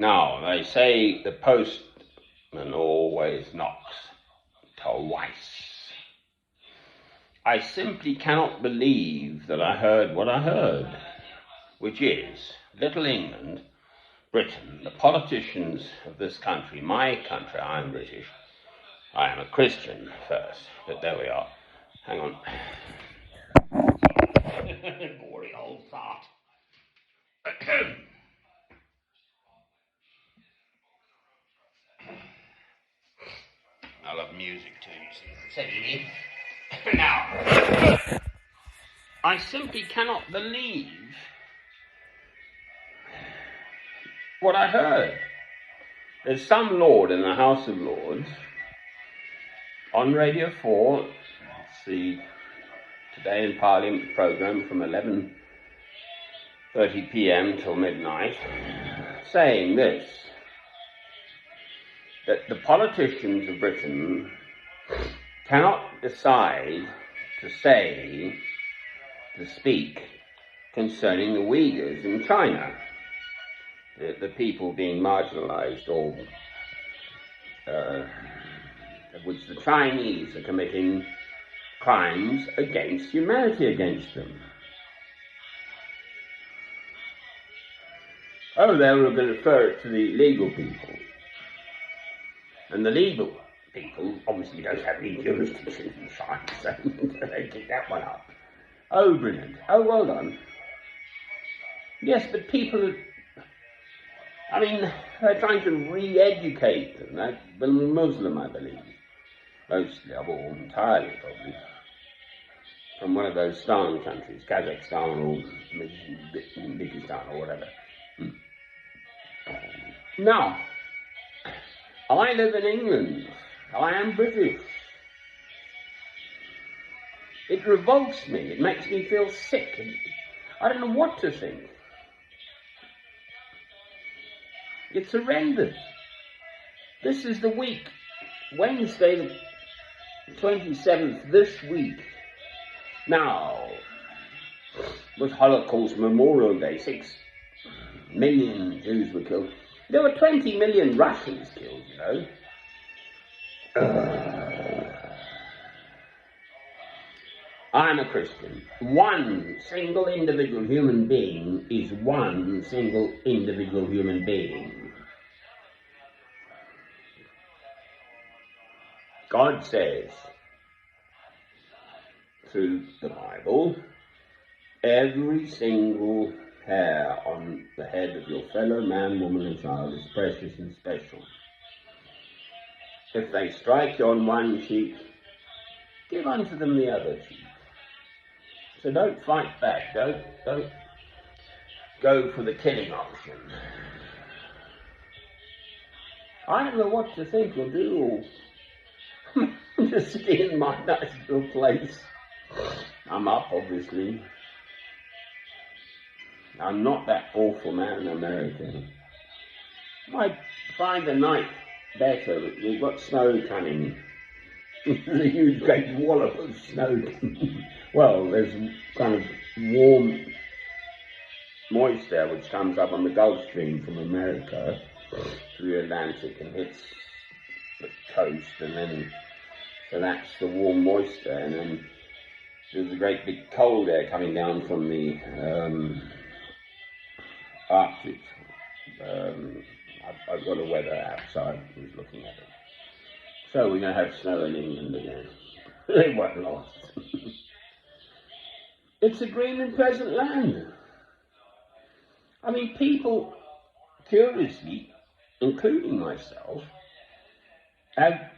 Now, they say the postman always knocks twice. I simply cannot believe that I heard what I heard, which is little England, Britain, the politicians of this country, my country, I am British, I am a Christian first, but there we are. Hang on. Boring old fart. I love music too, you see. Now, I simply cannot believe what I heard. There's some lord in the House of Lords on Radio 4, it's the Today in Parliament programme from 11:30 p.m. till midnight, saying this, that the politicians of Britain cannot decide to speak concerning the Uyghurs in China, the people being marginalised, or which the Chinese are committing crimes against humanity against them. Oh, they were going to refer it to the legal people. And the legal people obviously don't have any jurisdiction in China, so they kick that one up. Oh, brilliant. Oh, well done. Yes, but people, they're trying to re-educate them. They're Muslim, I believe. Mostly, or entirely, probably. From one of those Stan countries, Kazakhstan or Uzbekistan or whatever. Now, I live in England. I am British. It revolts me. It makes me feel sick. I don't know what to think. It's horrendous. This is the week, Wednesday the 27th, this week. Now, was Holocaust Memorial Day. 6 million Jews were killed. There were 20 million Russians killed, you know. I'm a Christian. One single individual human being is one single individual human being. God says, through the Bible, every single hair on the head of your fellow man, woman and child is precious and special. If they strike you on one cheek, give unto them the other cheek. So don't fight back, don't go for the killing option. I don't know what to think or do, or I'm just sitting in my nice little place. I'm up, obviously. I'm not that awful man in America. I might find the night better, but we've got snow coming. There's a huge great wallop of snow. Well, there's kind of warm moisture which comes up on the Gulf Stream from America through the Atlantic and hits the coast, and then so that's the warm moisture, and then there's a great big cold air coming down from the Arctic. I've got a weather app, so I was looking at it. So we're going to have snow in England again. It won't last. It's a green and pleasant land. I mean, people, curiously, including myself, have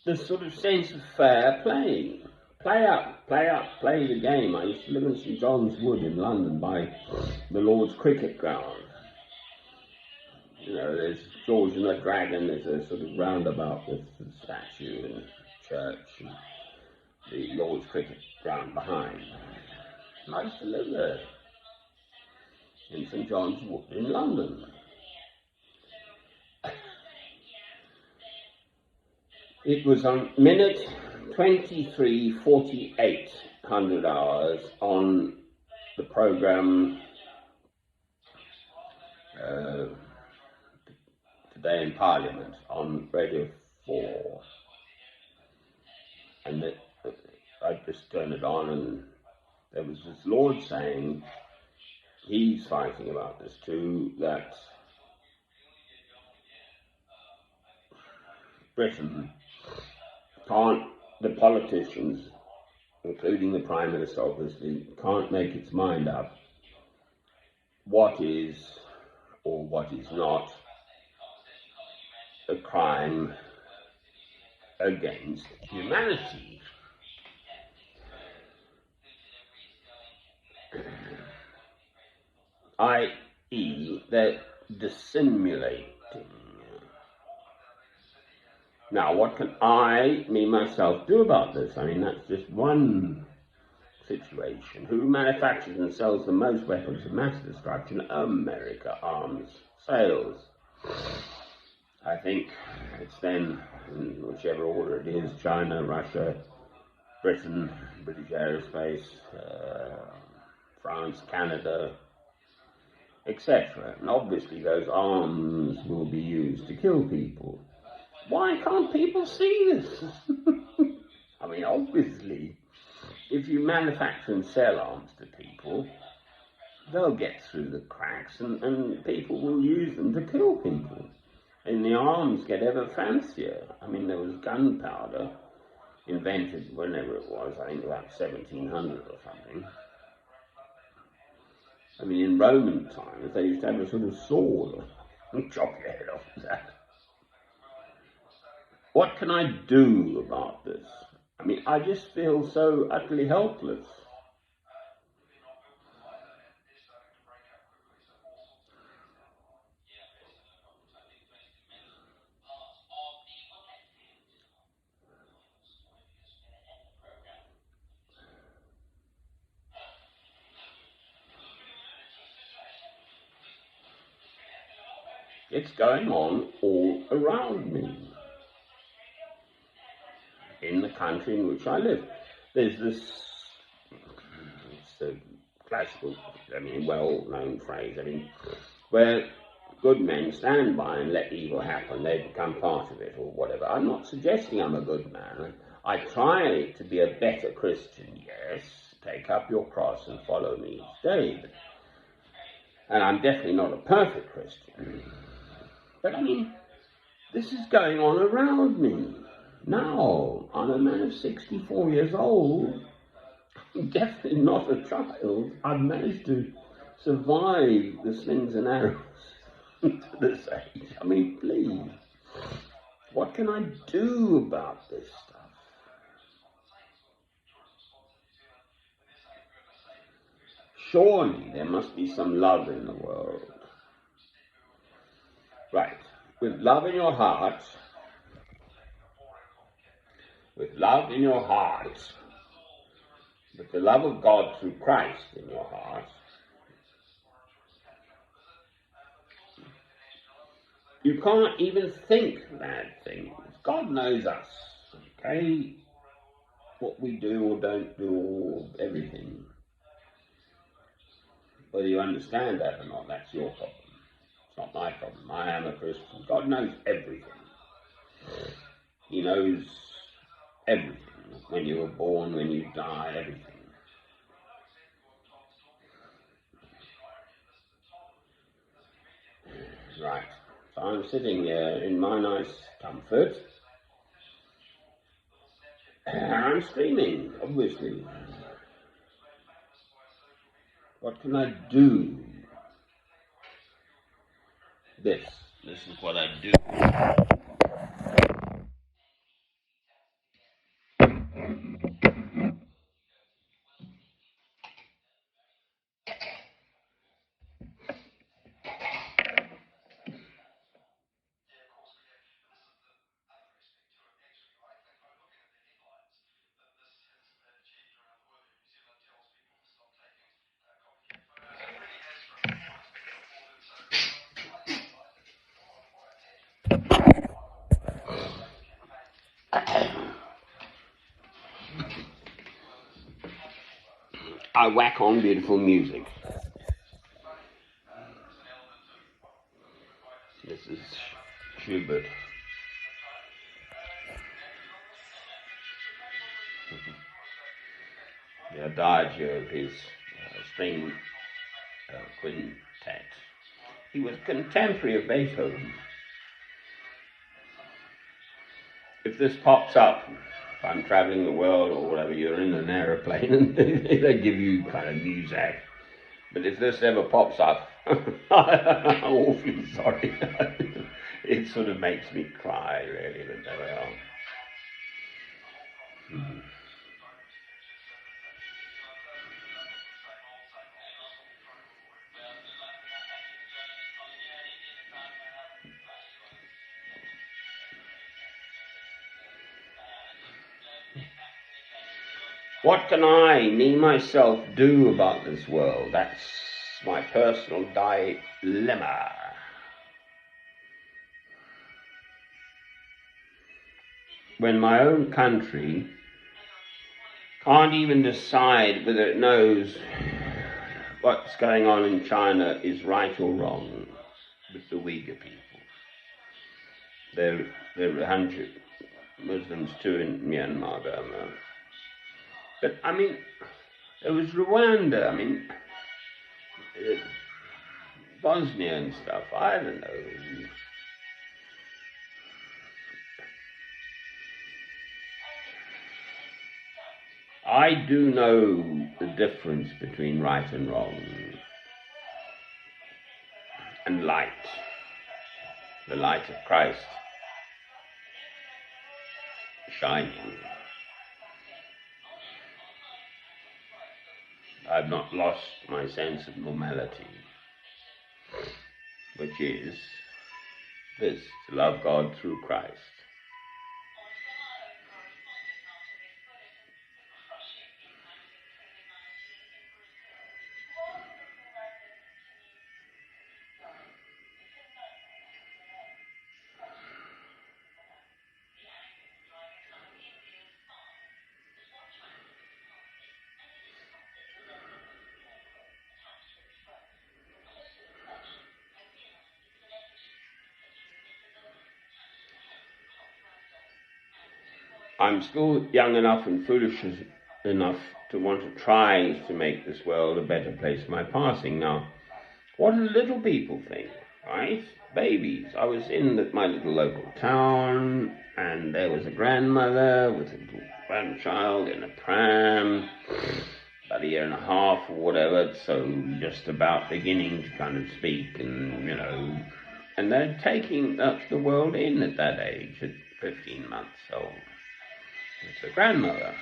this sort of sense of fair play. Play up, play the game. I used to live in St John's Wood in London by the Lord's cricket ground. You know, there's George and the Dragon, there's a sort of roundabout with the statue and church and the Lord's cricket ground behind. And I used to live there in St John's Wood in London. It was on minute 23:48, 100 hours, on the programme uh, today in Parliament on Radio 4, and I just turned it on, and there was this Lord saying he's fighting about this too, that Britain can't, the politicians, including the Prime Minister obviously, can't make its mind up what is or what is not a crime against humanity. I.e., they're dissimulating. Now, what can me myself, do about this? I mean, that's just one situation. Who manufactures and sells the most weapons of mass destruction? America. Arms sales. I think it's then, in whichever order it is, China, Russia, Britain, British Aerospace, France, Canada, etc. And obviously those arms will be used to kill people. Why can't people see this? I mean, obviously, if you manufacture and sell arms to people, they'll get through the cracks and people will use them to kill people. And the arms get ever fancier. I mean, there was gunpowder invented whenever it was, I think about 1700 or something. I mean, in Roman times, they used to have a sort of sword and chop your head off with that. What can I do about this? I mean, I just feel so utterly helpless. It's going on all around me, in the country in which I live. There's this, it's a classical, well-known phrase, where good men stand by and let evil happen, they become part of it or whatever. I'm not suggesting I'm a good man. I try to be a better Christian, yes, take up your cross and follow me each day. And I'm definitely not a perfect Christian. But I mean, this is going on around me. Now, I'm a man of 64 years old. I'm definitely not a child. I've managed to survive the slings and arrows to this age. I mean, please, what can I do about this stuff? Surely there must be some love in the world. Right, with love in your heart, with the love of God through Christ in your heart, you can't even think bad things. God knows us, okay? What we do or don't do, or everything. Whether you understand that or not, that's your problem. It's not my problem. I am a Christian. God knows everything. He knows everything. When you were born, when you die, everything. Right. So I'm sitting here in my nice comfort. And I'm screaming, obviously. What can I do? This is what I do. I whack on beautiful music. This is Schubert. The adagio of his string quintet. He was contemporary of Beethoven. If this pops up, if I'm traveling the world or whatever, you're in an aeroplane and they give you kind of music. But if this ever pops up, I'm awfully sorry. It sort of makes me cry, really, but there we are. What can I, me, myself, do about this world? That's my personal dilemma. When my own country can't even decide whether it knows what's going on in China is right or wrong with the Uyghur people. There are 100 Muslims too in Myanmar, Burma. But I mean, there was Rwanda, I mean, Bosnia and stuff, I don't know. I do know the difference between right and wrong and light, the light of Christ shining. I've not lost my sense of normality, which is this, to love God through Christ. I'm still young enough and foolish enough to want to try to make this world a better place for my passing. Now, what do little people think, right? Babies. I was in my little local town, and there was a grandmother with a little grandchild in a pram, about a year and a half or whatever, so just about beginning to kind of speak, and they're taking the world in at that age, at 15 months old. It's a grandmother.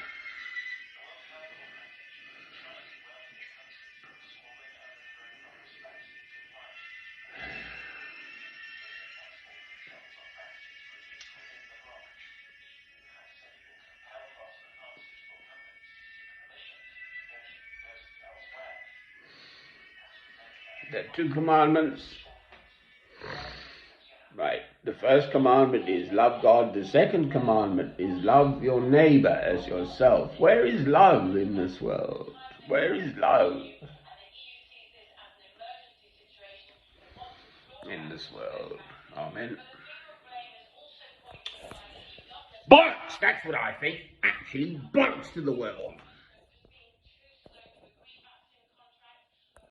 There are 2 commandments. Right. The first commandment is love God. The second commandment is love your neighbor as yourself. Where is love in this world? Where is love in this world? Amen. Bollocks! That's what I think. Actually, bollocks to the world.